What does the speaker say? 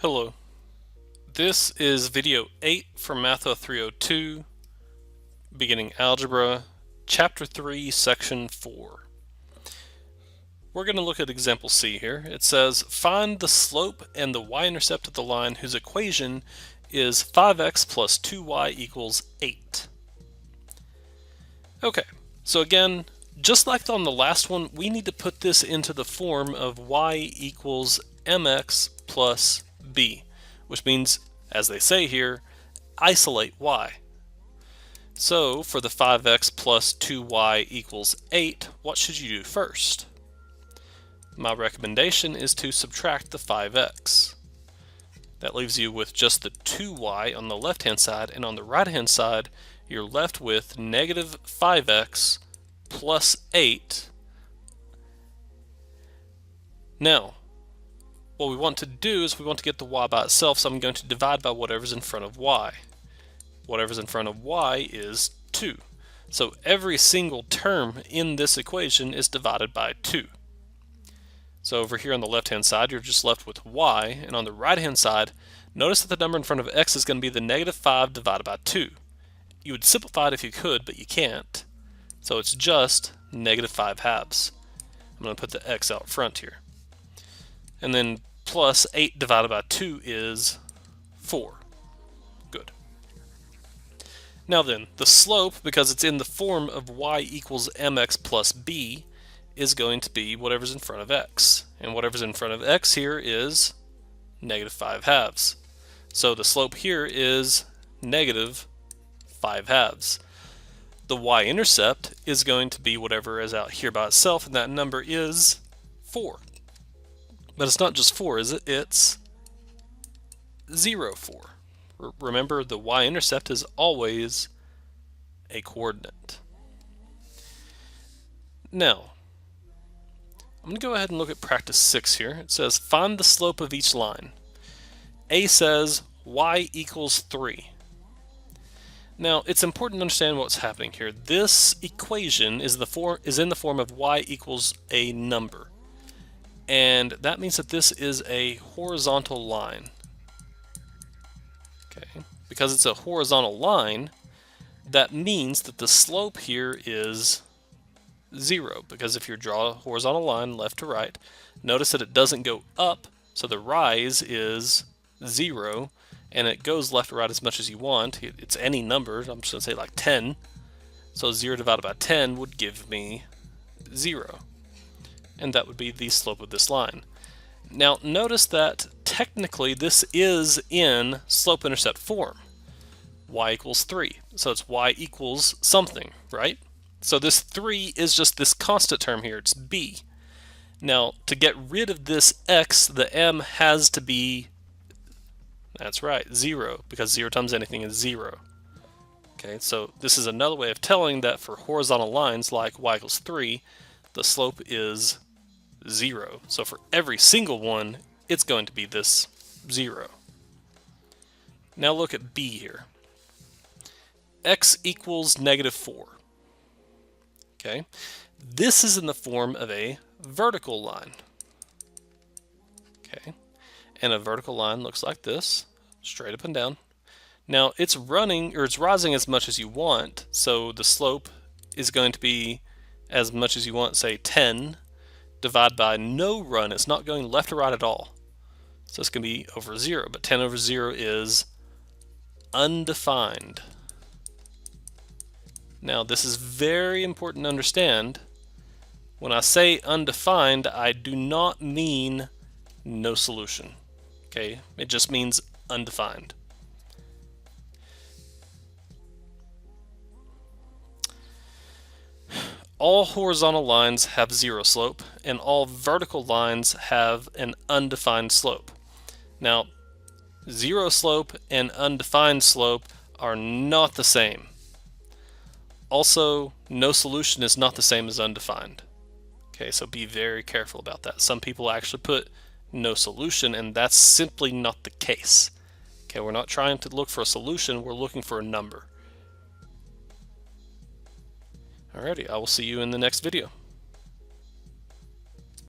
Hello, this is video 8 from Math0302, beginning algebra, chapter 3, section 4. We're going to look at example C here. It says, find the slope and the y-intercept of the line whose equation is 5x plus 2y equals 8. Okay, so again, just like on the last one, we need to put this into the form of y equals mx plus b, which means, as they say here, isolate y. So for the 5x plus 2y equals 8, what should you do first? My recommendation is to subtract the 5x. That leaves you with just the 2y on the left-hand side, and on the right-hand side, you're left with negative 5x plus 8. Now, what we want to do is we want to get the y by itself, so I'm going to divide by whatever's in front of y. Whatever's in front of y is 2. So every single term in this equation is divided by 2. So over here on the left-hand side, you're just left with y, and on the right-hand side, notice that the number in front of x is going to be the negative 5 divided by 2. You would simplify it if you could, but you can't. So it's just negative 5 halves. I'm going to put the x out front here. And then plus 8 divided by 2 is 4. Good. Now then, the slope, because it's in the form of y equals mx plus b, is going to be whatever's in front of x. And whatever's in front of x here is negative 5 halves. So the slope here is negative 5 halves. The y-intercept is going to be whatever is out here by itself, and that number is 4. But it's not just 4, is it? It's 0, 4. Remember, the y-intercept is always a coordinate. Now, I'm going to go ahead and look at practice 6 here. It says, find the slope of each line. A says y equals 3. Now, it's important to understand what's happening here. This equation is in the form of y equals a number. And that means that this is a horizontal line. Okay, because it's a horizontal line, that means that the slope here is 0, because if you draw a horizontal line left to right, notice that it doesn't go up, so the rise is 0, and it goes left to right as much as you want. It's any number. I'm just going to say like 10. So 0 divided by 10 would give me 0. And that would be the slope of this line. Now notice that technically this is in slope-intercept form. Y equals 3. So it's y equals something, right? So this 3 is just this constant term here. It's b. Now to get rid of this x, the m has to be, that's right, 0, because 0 times anything is 0. Okay, so this is another way of telling that for horizontal lines like y equals 3, the slope is 0. So for every single one, it's going to be this 0. Now look at b here. X equals negative 4. Okay, this is in the form of a vertical line. Okay, and a vertical line looks like this, straight up and down. Now it's running, or it's rising as much as you want, so the slope is going to be as much as you want, say 10, divided by no run. It's not going left or right at all. So it's going to be over 0, but 10 over 0 is undefined. Now this is very important to understand. When I say undefined, I do not mean no solution. Okay, it just means undefined. All horizontal lines have 0 slope, and all vertical lines have an undefined slope. Now, 0 slope and undefined slope are not the same. Also, no solution is not the same as undefined. Okay, so be very careful about that. Some people actually put no solution, and that's simply not the case. Okay, we're not trying to look for a solution, we're looking for a number. Alrighty, I will see you in the next video.